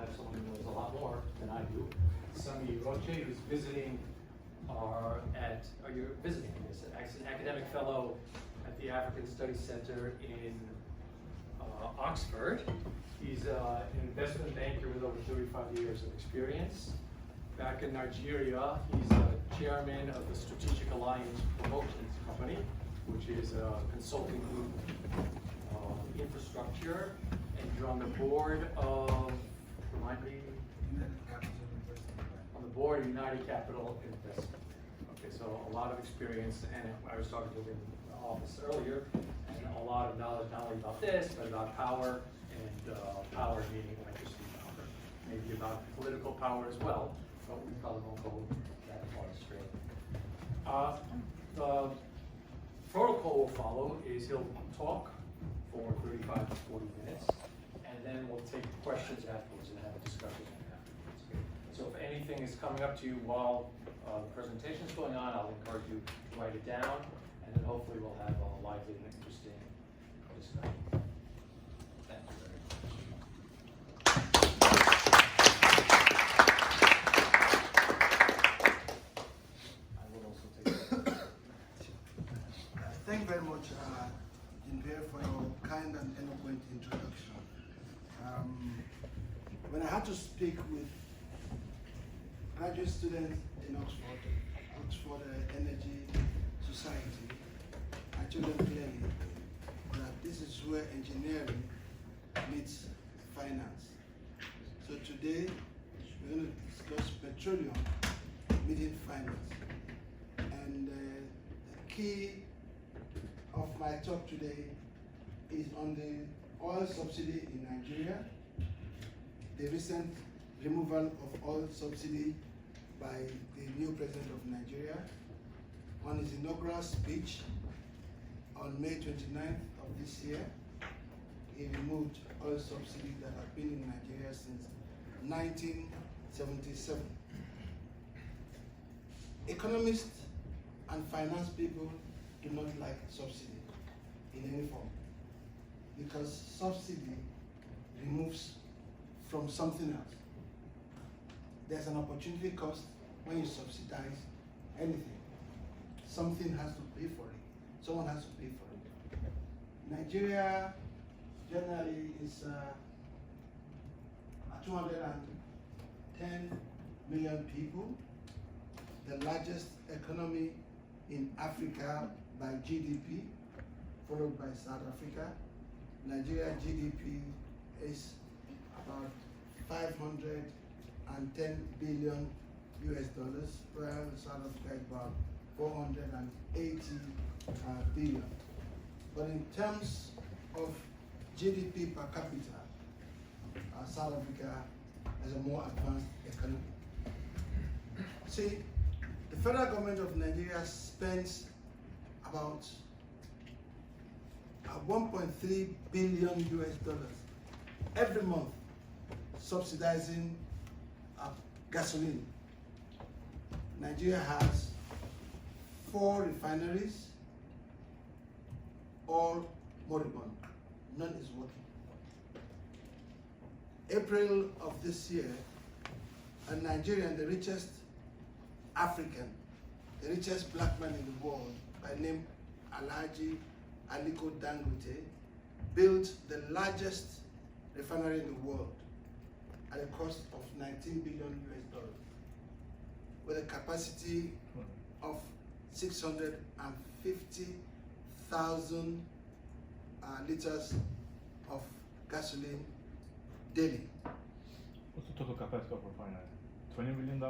have someone who knows a lot more than I do. Sonny Iroche, who's visiting you're visiting this, as an academic fellow at the African Studies Center in Oxford. He's an investment banker with over 35 years of experience. Back in Nigeria, he's chairman of the Strategic Alliance Promotions Company, which is a consulting group infrastructure, and you're on the board of, remind me? On the board of United Capital Investment. Okay, so a lot of experience, and I was talking to him in the office earlier, and a lot of knowledge not only about this, but about power, and power meaning electricity power, maybe about political power as well, but we probably won't go that far straight. The protocol we'll follow is he'll talk for 35 to 40 minutes, and then we'll take questions afterwards and have a discussion afterwards. Okay? So if anything is coming up to you while the presentation is going on, I'll encourage you to write it down, and then hopefully we'll have a lively and interesting discussion. Thank you very much. I will also take it. Thank you very much, Jinbei, for your kind and eloquent introduction. When I had to speak with graduate students in Oxford Energy Society, I told them clearly that this is where engineering meets finance. So today, we're going to discuss petroleum meeting finance. And the key of my talk today is on the oil subsidy in Nigeria, the recent removal of oil subsidy by the new president of Nigeria, on his inaugural speech on May 29th of this year. He removed oil subsidy that have been in Nigeria since 1977. Economists and finance people do not like subsidy in any form, because subsidy removes from something else. There's an opportunity cost when you subsidize anything. Something has to pay for it. Someone has to pay for it. Nigeria generally is 210 million people, the largest economy in Africa by GDP, followed by South Africa. Nigeria GDP is about 510 billion US dollars, while South Africa is about 480 billion. But in terms of GDP per capita, South Africa is a more advanced economy. See, the federal government of Nigeria spends about 1.3 billion US dollars every month subsidizing gasoline. Nigeria has 4 refineries, all moribund. None is working. April of this year, a Nigerian, the richest African, the richest black man in the world, by name Alhaji Aliko Dangote, built the largest refinery in the world at a cost of 19 billion US dollars, with a capacity of 650,000 liters of gasoline daily. What's the total capacity of refinery? 20 million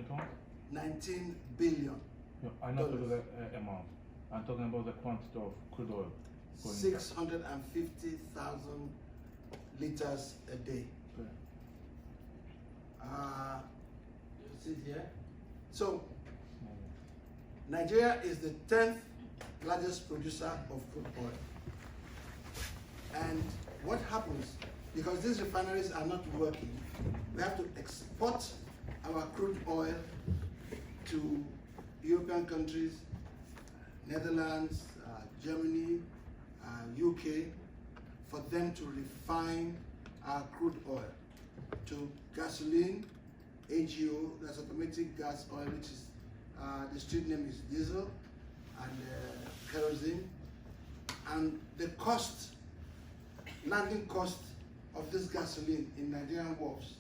tons? 19 billion. No, I'm not talking about the amount. I'm talking about the quantity of crude oil. 650,000 liters a day. Okay. You see it here? So, Nigeria is the 10th largest producer of crude oil. And what happens, because these refineries are not working, we have to export our crude oil to European countries, Netherlands, Germany, UK, for them to refine our crude oil, to gasoline, AGO, that's automatic gas oil, which is the street name is diesel, and kerosene. And the cost, landing cost of this gasoline in Nigerian wharves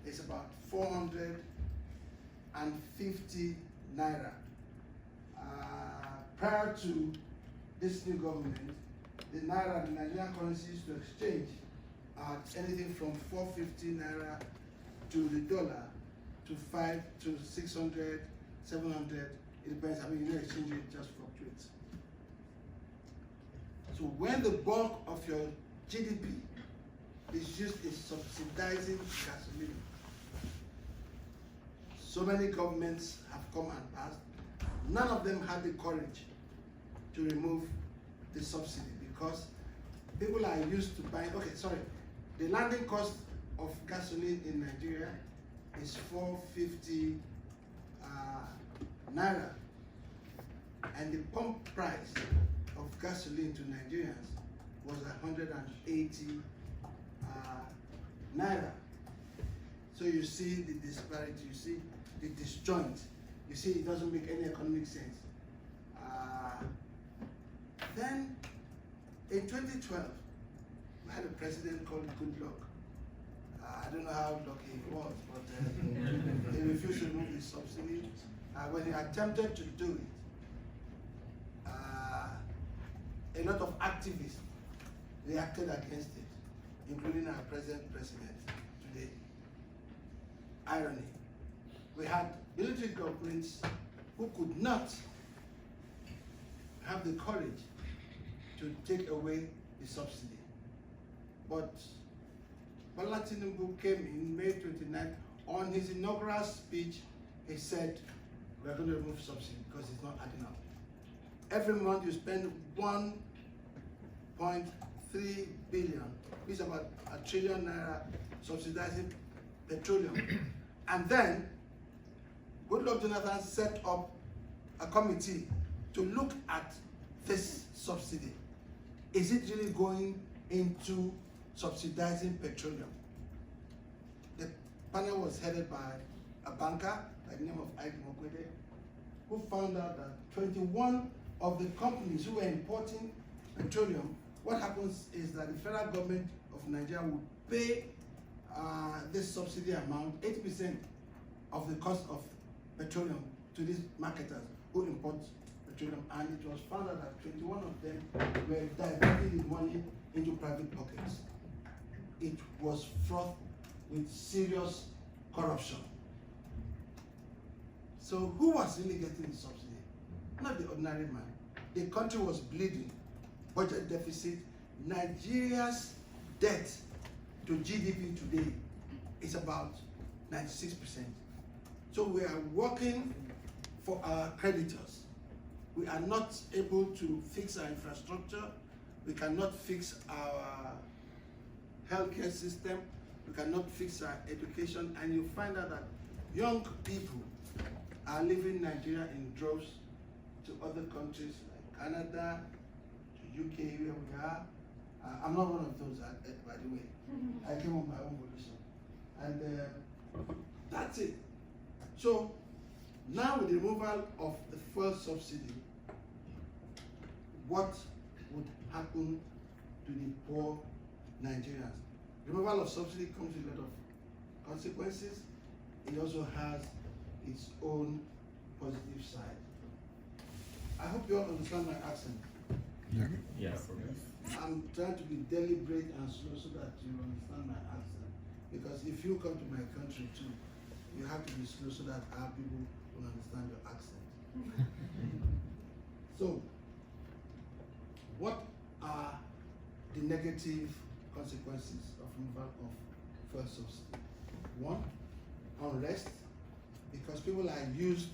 is about 450 naira. Prior to this new government, the naira, the Nigerian currency, used to exchange at anything from 450 naira to the dollar to 5 to 600, 700. It depends. I mean, you know, exchange rate just fluctuates. So when the bulk of your GDP is used in subsidizing gasoline, so many governments have come and passed. None of them had the courage to remove the subsidy because people are used to buying. Okay, sorry. The landing cost of gasoline in Nigeria is 450 naira, and the pump price of gasoline to Nigerians was 180 naira. So you see the disparity, you see the disjoint, you see it doesn't make any economic sense. Then in 2012, we had a president called Goodluck. I don't know how lucky he was, but he refused to remove the subsidy. When he attempted to do it, a lot of activists reacted against it, including our present president today. Irony. We had military governments who could not have the courage to take away the subsidy. But Bola Tinubu came in May 29th. On his inaugural speech, he said, we're going to remove subsidy because it's not adding up. Every month you spend 1.3 billion, which is about a trillion naira, subsidizing petroleum. And then, Goodluck Jonathan set up a committee to look at this subsidy. Is it really going into subsidizing petroleum? The panel was headed by a banker by the name of Iroche, who found out that 21 of the companies who were importing petroleum, what happens is that the federal government of Nigeria will pay this subsidy amount, 80% of the cost of petroleum to these marketers who import petroleum, and it was found out that 21 of them were diverting the money into private pockets. It was fraught with serious corruption. So who was really getting the subsidy? Not the ordinary man. The country was bleeding, budget deficit. Nigeria's debt to GDP today is about 96%. So we are working for our creditors. We are not able to fix our infrastructure. We cannot fix our healthcare system. We cannot fix our education. And you find out that young people are leaving Nigeria in droves to other countries like Canada, to UK, where we are. I'm not one of those, by the way. I came on my own volition. And that's it. So now with the removal of the fuel subsidy, what would happen to the poor Nigerians? Removal of subsidy comes with a lot of consequences. It also has its own positive side. I hope you all understand my accent. Yeah. Yes. I'm trying to be deliberate and slow so that you understand my accent. Because if you come to my country too, you have to be slow so that our people will understand your accent. So, what are the negative consequences of removal of fuel subsidy? One, unrest, because people are used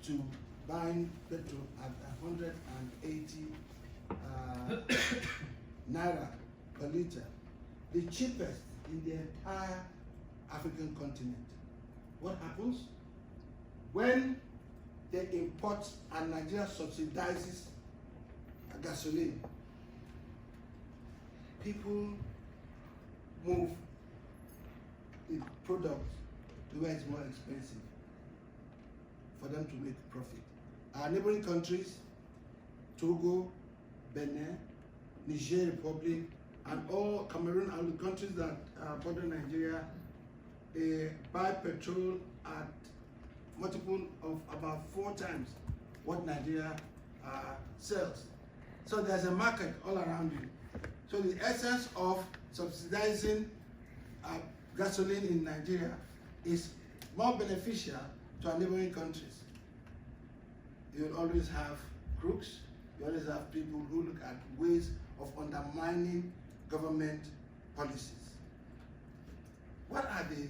to buying petrol at 180 naira per liter, the cheapest in the entire African continent. What happens? When they import and Nigeria subsidizes gasoline, people move the product to where it's more expensive for them to make profit. Our neighboring countries, Togo, Benin, Niger Republic, and all Cameroon and the countries that border Nigeria, they buy petrol at multiple of about 4 times what Nigeria sells. So there's a market all around you. So the essence of subsidizing gasoline in Nigeria is more beneficial to our neighboring countries. You'll always have crooks, you always have people who look at ways of undermining government policies. What are the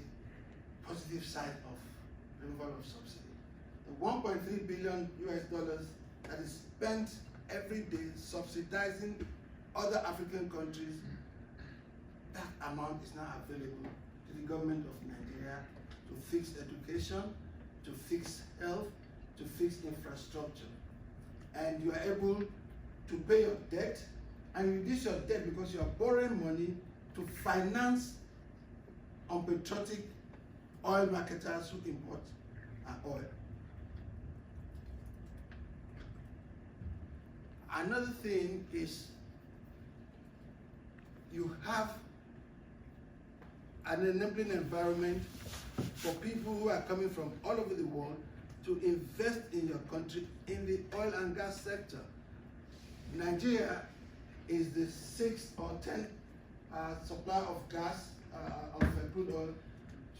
positive side of removal of subsidy? The 1.3 billion US dollars that is spent every day subsidizing other African countries, that amount is now available to the government of Nigeria to fix education, to fix health, to fix infrastructure. And you are able to pay your debt and reduce your debt because you are borrowing money to finance unpatriotic oil marketers who import oil. Another thing is you have an enabling environment for people who are coming from all over the world to invest in your country in the oil and gas sector. Nigeria is the 6th or 10th supplier of gas, of crude oil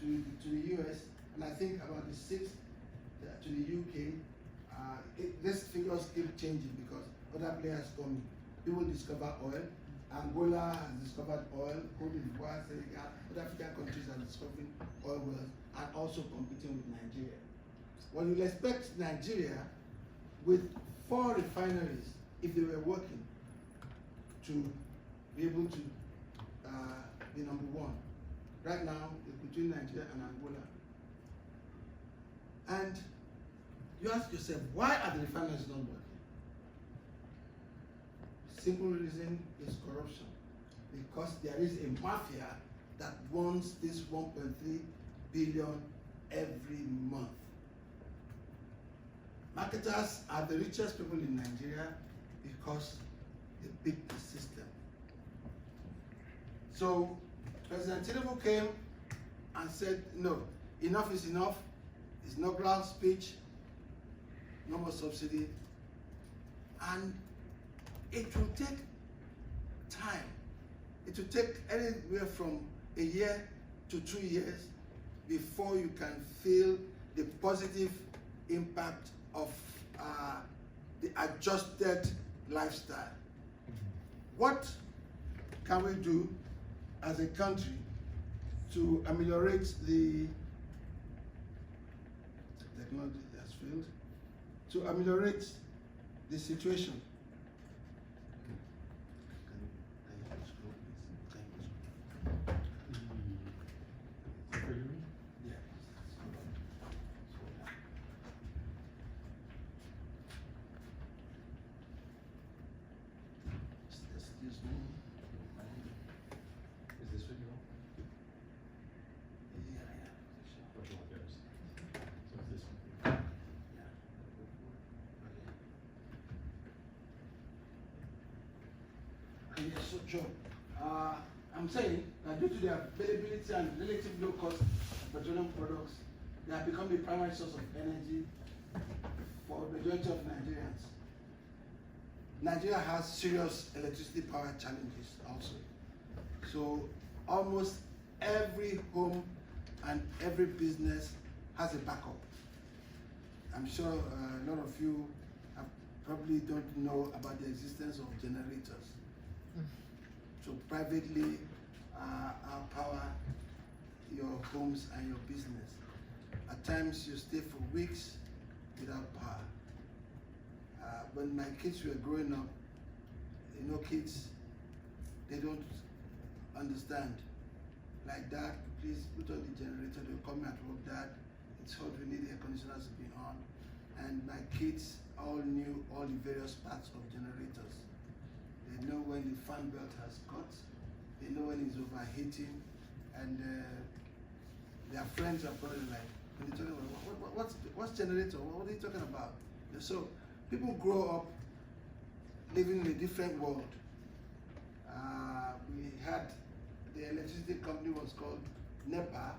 to the US, and I think about the 6th to the UK. These figures keep changing because other players come in. People discover oil. Angola has discovered oil, Cote d'Ivoire, Senegal, other African countries are discovering oil wells and also competing with Nigeria. Well, you'll expect Nigeria with 4 refineries, if they were working, to be able to be number 1. Right now, it's between Nigeria and Angola. And you ask yourself, why are the refineries not working? Simple reason is corruption. Because there is a mafia that wants this 1.3 billion every month. Marketers are the richest people in Nigeria because they beat the system. So President Tinubu came and said, no, enough is enough. His inaugural speech, no more subsidy. And it will take time. It will take anywhere from a year to 2 years before you can feel the positive impact of the adjusted lifestyle. What can we do as a country to ameliorate the technology has failed, to ameliorate the situation? Yes, so Joe, I'm saying that due to the availability and relative low cost of petroleum products, they have become the primary source of energy for the majority of Nigerians. Nigeria has serious electricity power challenges also. So almost every home and every business has a backup. I'm sure a lot of you probably don't know about the existence of generators. To privately power your homes and your business. At times you stay for weeks without power. When my kids were growing up, you know, kids, they don't understand. Like, Dad, please put on the generator. They'll come at work, Dad, it's hot, we need air conditioners to be on. And my kids all knew all the various parts of generators. They know when the fan belt has cut, they know when it's overheating, and their friends are probably like, when they're talking about what's generator? What are you talking about? And so people grow up living in a different world. We had the electricity company was called NEPA,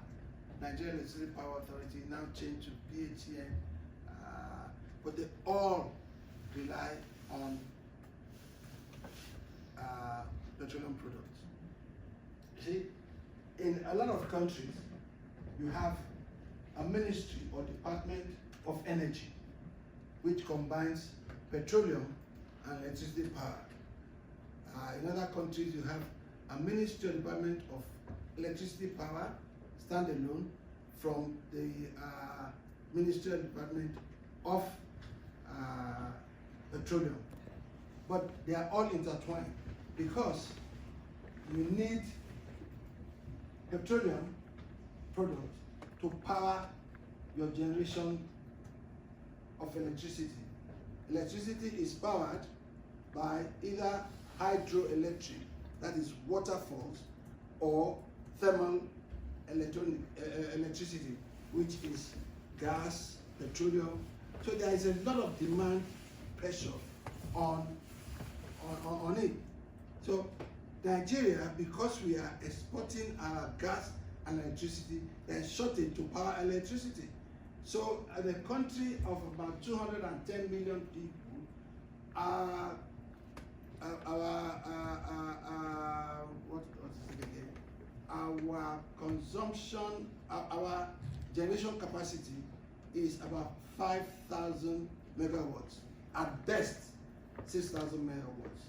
Nigeria Electricity Power Authority, now changed to PHCN, but they all rely on petroleum products. You see, in a lot of countries, you have a ministry or department of energy, which combines petroleum and electricity power. In other countries, you have a ministry or department of electricity power, standalone, from the ministry or department of petroleum. But they are all intertwined because you need petroleum products to power your generation of electricity. Electricity is powered by either hydroelectric, that is waterfalls, or thermal electricity, which is gas, petroleum. So there is a lot of demand pressure on it. So Nigeria, because we are exporting our gas and electricity, there is shortage to power electricity. So at a country of about 210 million people, what is it again? Our consumption, our generation capacity is about 5,000 megawatts. At best, 6,000 megawatts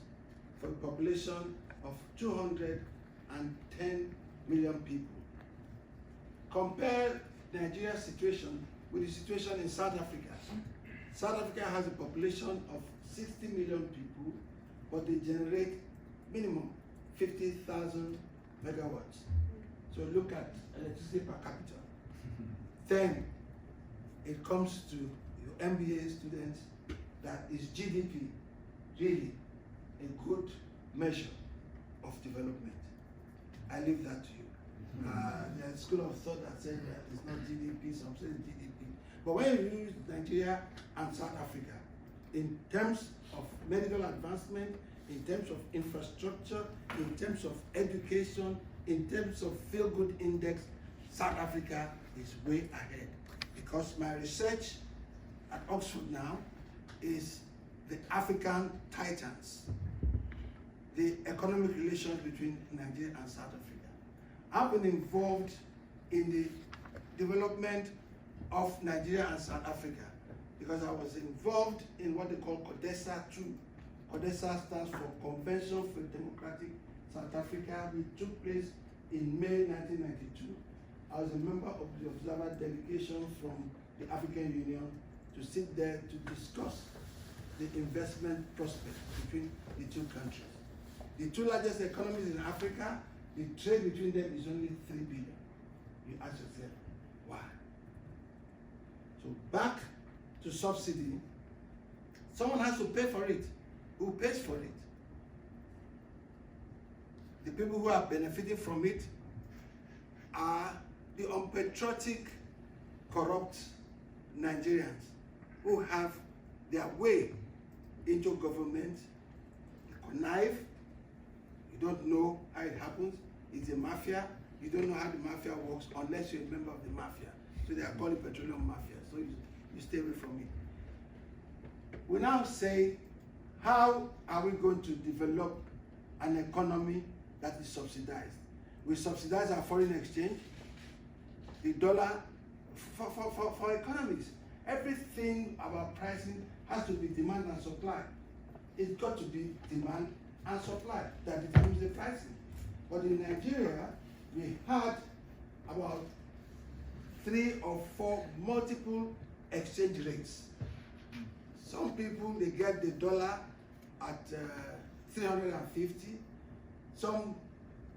for a population of 210 million people. Compare Nigeria's situation with the situation in South Africa. South Africa has a population of 60 million people, but they generate minimum 50,000 megawatts. So look at electricity per capita. Then it comes to your MBA students, that is GDP, really a good measure of development. I leave that to you. There's a school of thought that says that it's not GDP, some say it's GDP. But when you use Nigeria and South Africa, in terms of medical advancement, in terms of infrastructure, in terms of education, in terms of feel-good index, South Africa is way ahead. Because my research at Oxford now is the African Titans, the economic relations between Nigeria and South Africa. I've been involved in the development of Nigeria and South Africa because I was involved in what they call CODESA 2. CODESA stands for Convention for Democratic South Africa, which took place in May 1992. I was a member of the observer delegation from the African Union to sit there to discuss the investment prospects between the two countries. The two largest economies in Africa, the trade between them is only 3 billion. You ask yourself, why? So back to subsidy, someone has to pay for it. Who pays for it? The people who are benefiting from it are the unpatriotic, corrupt Nigerians who have their way into government. They connive. You don't know how it happens. It's a mafia. You don't know how the mafia works unless you're a member of the mafia. So they are called the petroleum mafia. So you stay away from it. We now say, how are we going to develop an economy that is subsidized? We subsidize our foreign exchange, the dollar, for economies. Everything about pricing has to be demand and supply. It's got to be demand and supply that determines the pricing. But in Nigeria, we had about 3 or 4 multiple exchange rates. Some people, they get the dollar at 350. Some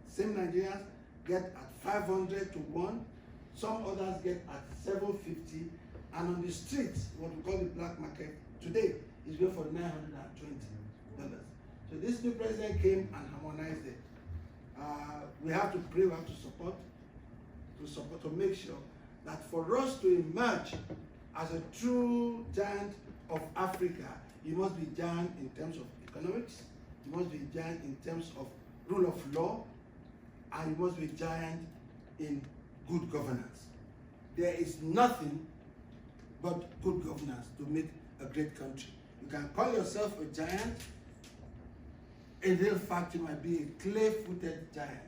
same Nigerians get at 500 to 1. Some others get at 750. And on the streets, what we call the black market, today is going for $920. So this new president came and harmonized it. We have to pray, we have to support, to support, to make sure that for us to emerge as a true giant of Africa, you must be giant in terms of economics, you must be giant in terms of rule of law, and you must be giant in good governance. There is nothing but good governance to make a great country. You can call yourself a giant. In real fact, you might be a clay-footed giant.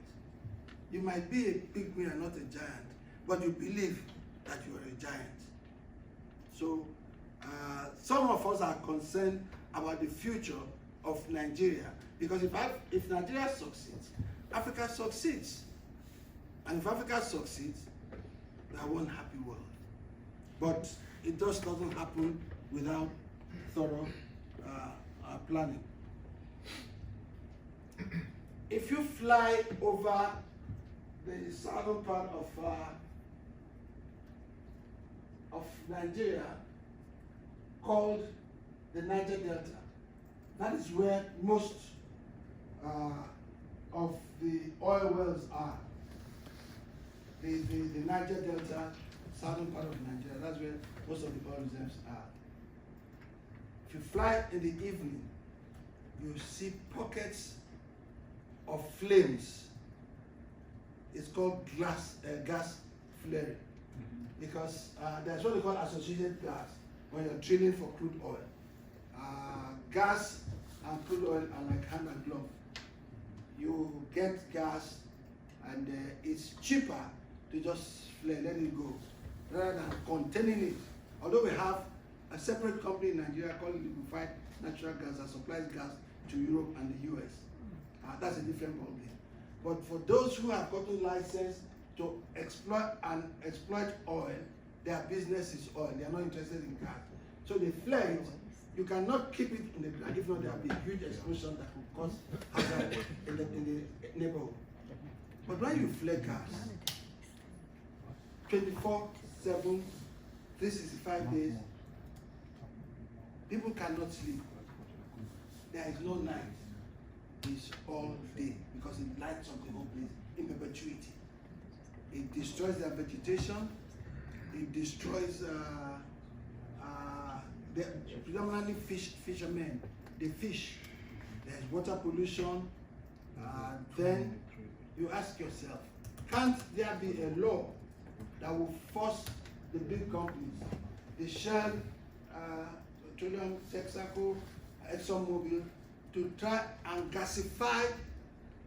You might be a pygmy and not a giant, but you believe that you are a giant. So some of us are concerned about the future of Nigeria, because if Nigeria succeeds, Africa succeeds. And if Africa succeeds, we are one happy world. But it just doesn't happen without thorough planning. If you fly over the southern part of Nigeria, called the Niger Delta, that is where most of the oil wells are. The Niger Delta, southern part of Nigeria, that's where most of the oil reserves are. If you fly in the evening, you see pockets of flames. It's called gas flaring, because there's what they call associated gas when you're drilling for crude oil. Gas and crude oil are like hand and glove. You get gas, and it's cheaper to just flare, let it go, rather than containing it. Although we have a separate company in Nigeria called Liquefied Natural Gas that supplies gas to Europe and the US. That's a different ballgame. But for those who have gotten license to exploit oil, their business is oil. They are not interested in gas. So they flare it. You cannot keep it in the ground. If not, there will be a huge explosion that will cause hazard in the neighborhood. But when you flare gas, 24/7, 365 days, people cannot sleep. There is no night. It's all day, because it lights up the whole place in perpetuity. It destroys their vegetation. It destroys predominantly fishermen. They fish. There's water pollution. Then you ask yourself, can't there be a law that will force the big companies, the Shell, Petroleum, Texaco, ExxonMobil, to try and gasify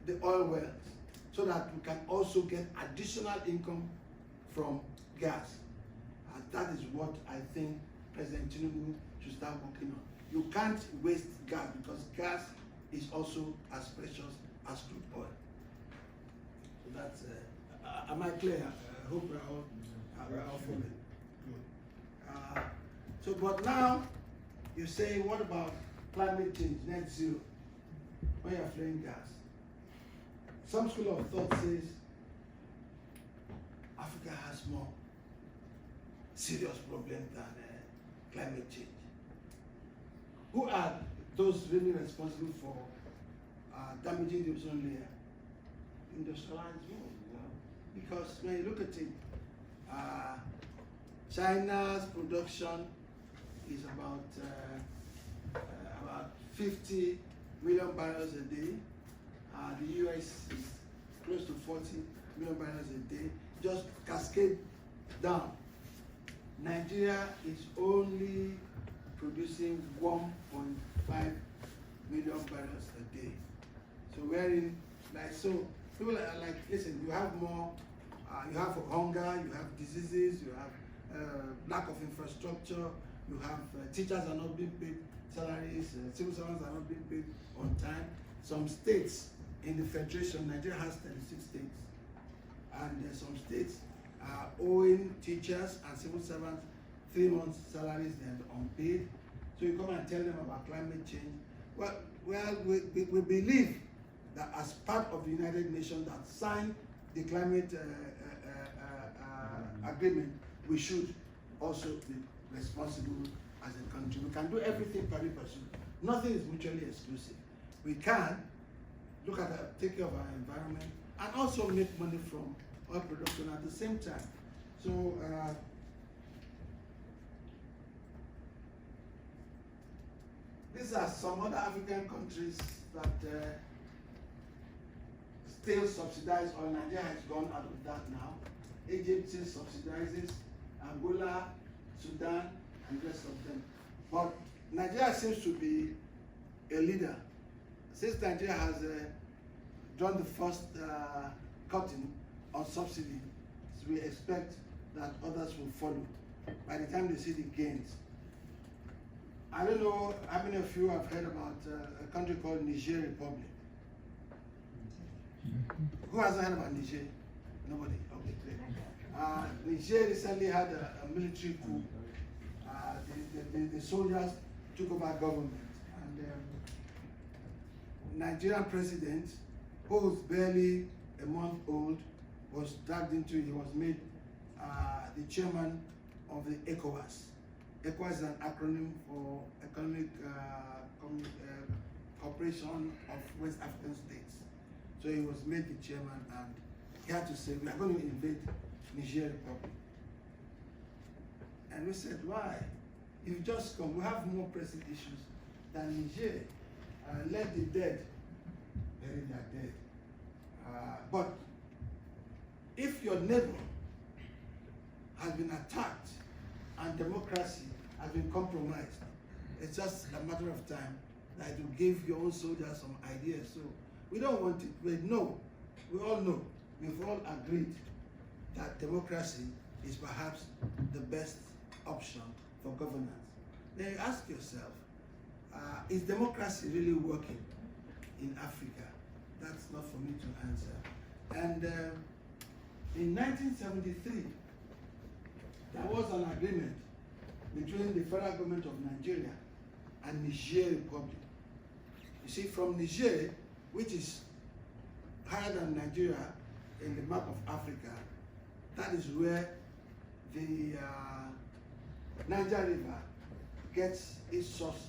the oil wells, so that we can also get additional income from gas? And that is what I think President Tinubu should start working on. You can't waste gas, because gas is also as precious as crude oil. So that's, am I clear? I hope we're all following. Good. So, but now you say, what about climate change, net zero, when you're flaring gas? Some school of thought says Africa has more serious problems than climate change. Who are those really responsible for damaging the ozone layer? Industrialized world, because when you look at it, China's production is about 50 million barrels a day. The US is close to 40 million barrels a day. Just cascade down. Nigeria is only producing 1.5 million barrels a day. So we're in, like, so people are like, listen, you have more, you have hunger, you have diseases, you have lack of infrastructure, you have teachers are not being paid salaries, civil servants are not being paid on time. Some states in the Federation, Nigeria has 36 states, and some states are owing teachers and civil servants 3 months' salaries, they're unpaid. So you come and tell them about climate change. Well, we believe that as part of the United Nations that signed the climate agreement, we should also be responsible as a country. We can do everything pari passu. Nothing is mutually exclusive. We can look at take care of our environment and also make money from oil production at the same time. So these are some other African countries that still subsidize oil. Nigeria has gone out of that now. Egypt still subsidizes, Angola, Sudan, and the rest of them. But Nigeria seems to be a leader. Since Nigeria has drawn the first cutting on subsidy, so we expect that others will follow by the time they see the gains. I don't know how many of you have heard about a country called Niger Republic. Who hasn't heard about Niger? Nobody. Okay, great. Niger recently had a military coup. The soldiers took over government, and Nigerian president, who was barely a month old, was dragged into it. He was made the chairman of the ECOWAS. ECOWAS is an acronym for Economic Cooperation of West African States. So he was made the chairman, and he had to say, we are going to invade Niger Republic. And we said, why? If you just come, we have more pressing issues than Niger. Let the dead bury their dead. But if your neighbor has been attacked and democracy has been compromised, it's just a matter of time that it will give your own soldiers some ideas. So we don't want it. We know, we all know, we've all agreed that democracy is perhaps the best option for governance. Then you ask yourself, is democracy really working in Africa? That's not for me to answer. And in 1973, there was an agreement between the federal government of Nigeria and Niger Republic. You see, from Niger, which is higher than Nigeria in the map of Africa, that is where the Niger River gets its source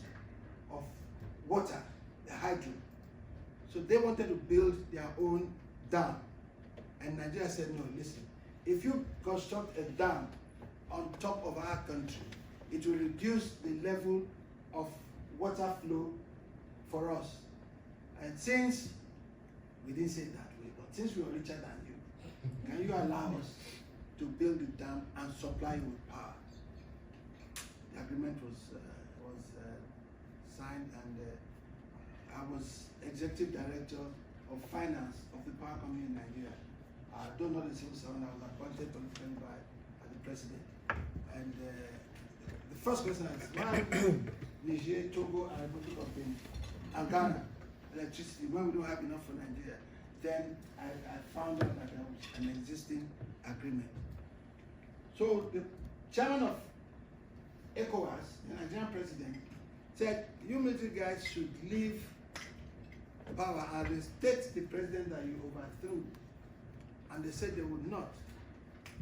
of water, the hydro. So they wanted to build their own dam. And Nigeria said, no, listen, if you construct a dam on top of our country, it will reduce the level of water flow for us. And since, we didn't say it that way, but since we are richer than you, can you allow us to build the dam and supply you with power? The agreement was signed, and I was executive director of finance of the power company in Nigeria. Though not a civil servant, I was appointed politically by the president. And the first question is, why Niger, Togo, and Republic of Benin, and Ghana, electricity, when we don't have enough for Nigeria? Then I found out that there was an existing agreement. So the chairman of ECOWAS, the Nigerian president, said, you military guys should leave power and restate the president that you overthrew. And they said they would not.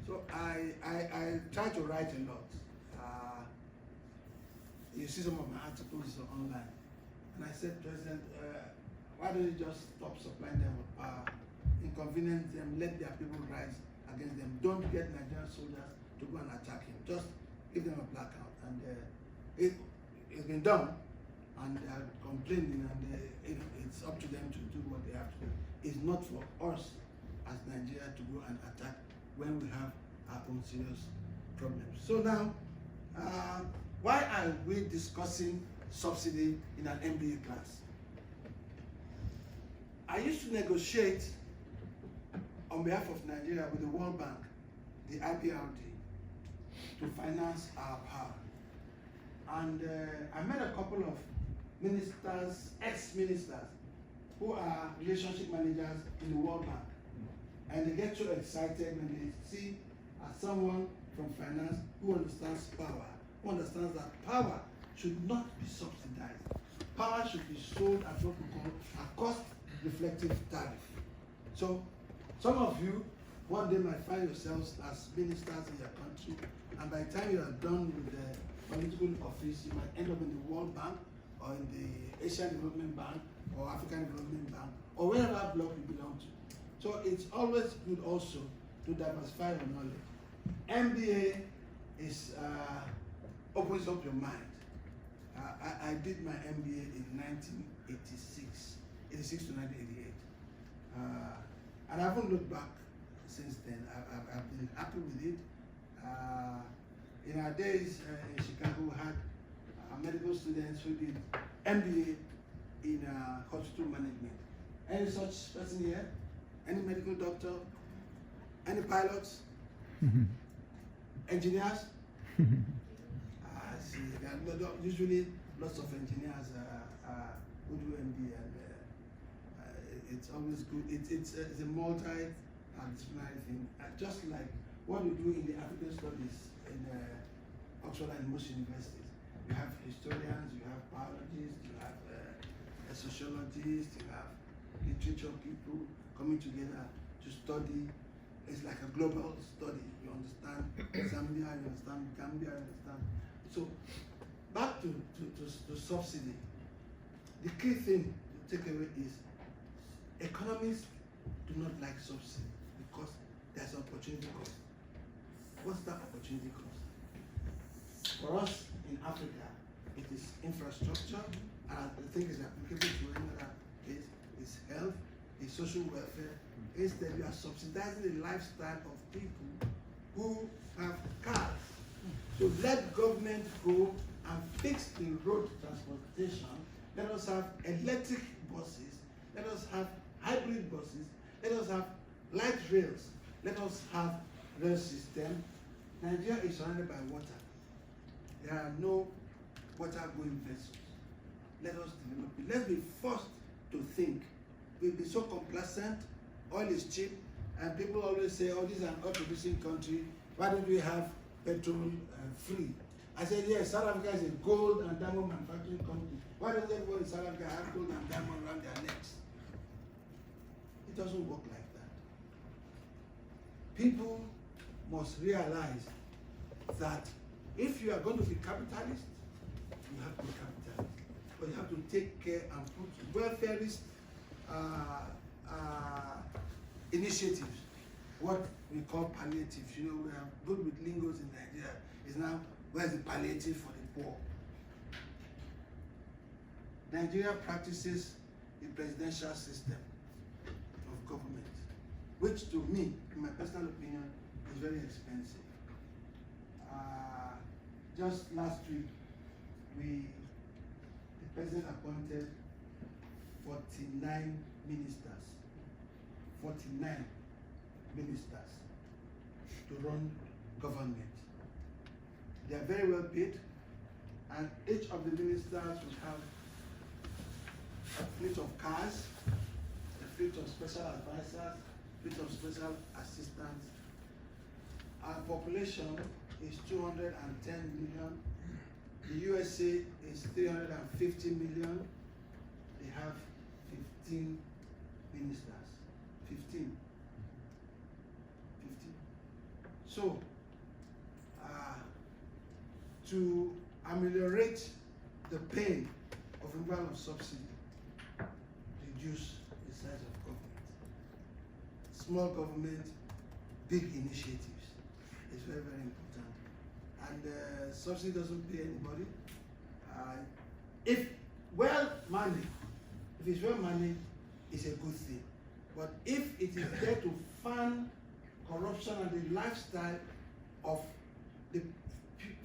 So I tried to write a lot. You see some of my articles online. And I said, President, why don't you just stop supplying them with power, inconvenience them, let their people rise against them. Don't get Nigerian soldiers to go and attack him. Just give them a blackout. And it's been done, and they are complaining, and it's up to them to do what they have to do. It's not for us as Nigeria to go and attack when we have our own serious problems. So now, why are we discussing subsidy in an MBA class? I used to negotiate on behalf of Nigeria with the World Bank, the IPRD, to finance our power. And I met a couple of ministers, ex-ministers, who are relationship managers in the World Bank. And they get so excited when they see someone from finance who understands power, who understands that power should not be subsidized. Power should be sold at what we call a cost-reflective tariff. So some of you one day might find yourselves as ministers in your country, and by the time you are done with the political office, you might end up in the World Bank, or in the Asian Development Bank, or African Development Bank, or wherever block you belong to. So it's always good also to diversify your knowledge. MBA is opens up your mind. I did my MBA in 1986, 86 to 1988, and I haven't looked back since then. I've been happy with it. In our days in Chicago, we had medical students who did MBA in hospital management. Any such person here? Any medical doctor? Any pilots? Engineers? I see. There are usually lots of engineers who do MBA, and it's always good. It's a multi-disciplinary thing, just like what we do in the African studies in Oxford and most universities. You have historians, you have biologists, you have sociologists, you have literature people coming together to study. It's like a global study. You understand Zambia, you understand Gambia, you understand. So back to subsidy. The key thing to take away is economists do not like subsidy because there's opportunity cost. What's that opportunity cost? For us in Africa, it is infrastructure, and I think it's applicable to any other case. It's health, it's social welfare. Instead, we are subsidizing the lifestyle of people who have cars. So let government go and fix the road transportation. Let us have electric buses. Let us have hybrid buses. Let us have light rails. Let us have rail system. Nigeria is surrounded by water. There are no water-going vessels. Let us develop it. Let's be forced to think. We'll be so complacent. Oil is cheap, and people always say, "Oh, this is an oil-producing country. Why don't we have petrol free?" I said, "Yes, South Africa is a gold and diamond manufacturing country. Why does everyone in South Africa have gold and diamond around their necks?" It doesn't work like that. People must realize that if you are going to be capitalist, you have to be capitalist. But you have to take care and put welfareist initiatives, what we call palliatives. You know, we are good with lingos in Nigeria. Is now, where's the palliative for the poor? Nigeria practices the presidential system of government, which to me, in my personal opinion, is very expensive. Just last week, the president appointed 49 ministers. 49 ministers to run government. They are very well paid, and each of the ministers will have a fleet of cars, a fleet of special advisors, a fleet of special assistants. Our population is 210 million. The USA is 350 million. They have 15 ministers. 15. So, to ameliorate the pain of removal of subsidy, reduce the size of government. Small government, big initiatives is very, very important. And subsidy doesn't pay anybody. If well managed, if it's well managed, it's a good thing. But if it is there to fund corruption and the lifestyle of the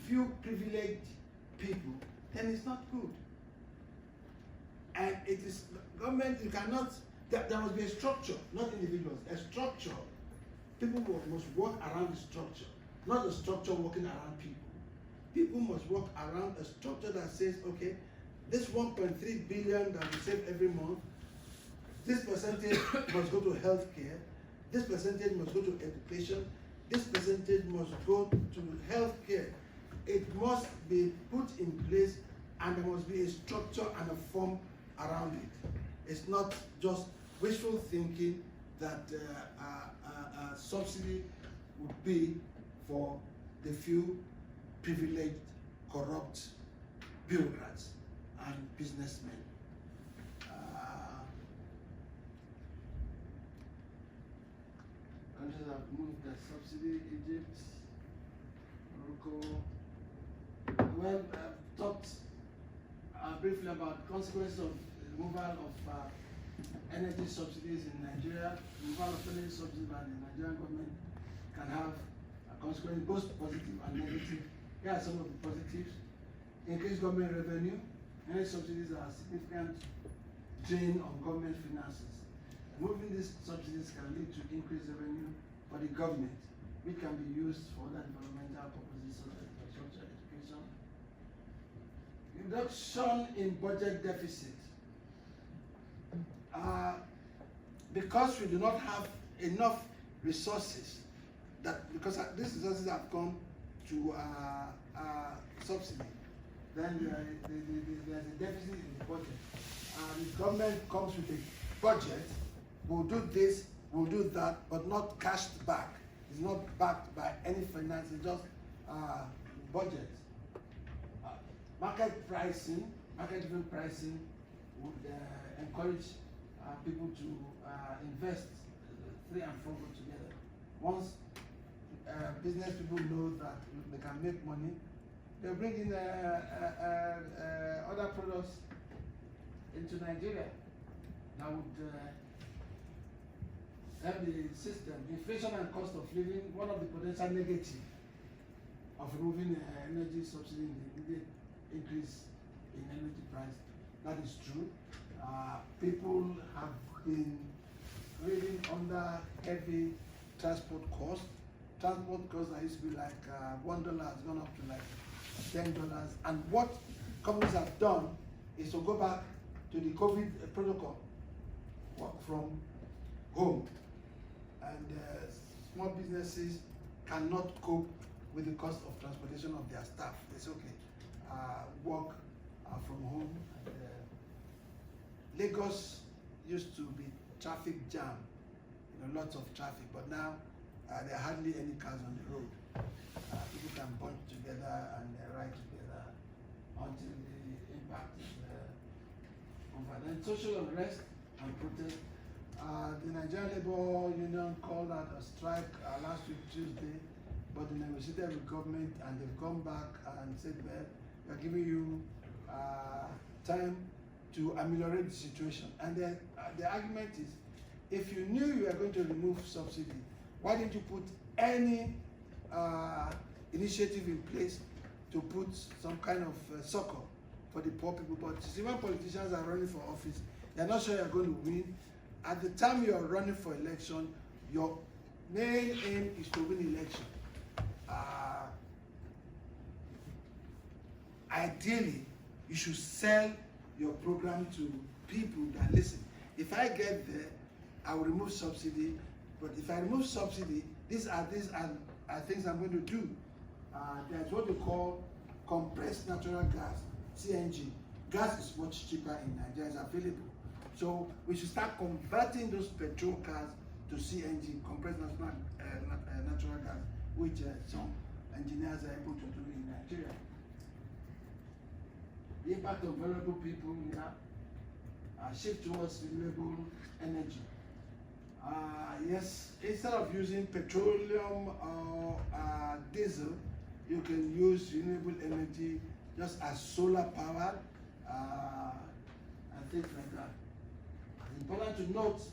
few privileged people, then it's not good. And it is government, you cannot, there must be a structure, not individuals, a structure. People must work around the structure, not the structure working around people. People must work around a structure that says, okay, this 1.3 billion that we save every month, this percentage must go to healthcare, this percentage must go to education, this percentage must go to healthcare. It must be put in place, and there must be a structure and a form around it. It's not just wishful thinking that subsidy would be for the few privileged, corrupt bureaucrats and businessmen. Countries have moved subsidy, Egypt, Morocco. Well, I've talked briefly about consequences of removal of energy subsidies in Nigeria. Removal of energy subsidies by the Nigerian government can have a consequence, both positive and negative. Here are some of the positives. Increased government revenue. Energy subsidies are a significant drain on government finances. Removing these subsidies can lead to increased revenue for the government, which can be used for other developmental purposes such as infrastructure, education. Reduction in budget deficit. Because we do not have enough resources, because these resources have gone to subsidy, then there's a deficit in the budget. The government comes with a budget, we'll do this, we'll do that, but not cashed back. It's not backed by any finance, it's just budget. Market-driven pricing would encourage people to invest 3 and 4 go together. Once business people know that they can make money, they bring in other products into Nigeria that would help the system. Inflation and cost of living, one of the potential negatives of removing energy subsidy in the immediate increase in energy price. That is true. People have been living under heavy transport costs. Transport costs that used to be like $1 has gone up to like $10. And what companies have done is to go back to the COVID protocol, work from home. And small businesses cannot cope with the cost of transportation of their staff. It's okay. Work from home. And, Lagos used to be traffic jam, lots of traffic, but now there are hardly any cars on the road. People can bunch together and ride together until the impact is over. Then social unrest and protest. The Nigerian Labour Union called out a strike last week Tuesday, but they negotiated with government and they've come back and said, well, we are giving you time to ameliorate the situation. And the argument is, if you knew you were going to remove subsidy, why didn't you put any initiative in place to put some kind of succor for the poor people? But you see, when politicians are running for office, they're not sure you're going to win. At the time you're running for election, your main aim is to win election. Ideally, you should sell your program to people that listen. If I get there, I will remove subsidy. But if I remove subsidy, these are things I'm going to do. There's what we call compressed natural gas, CNG. Gas is much cheaper in Nigeria, it's available. So we should start converting those petrol cars to CNG, compressed natural gas, which some engineers are able to do in Nigeria. The impact of vulnerable people, shift towards renewable energy. Yes, instead of using petroleum or diesel, you can use renewable energy just as solar powered and things like that. It's important to note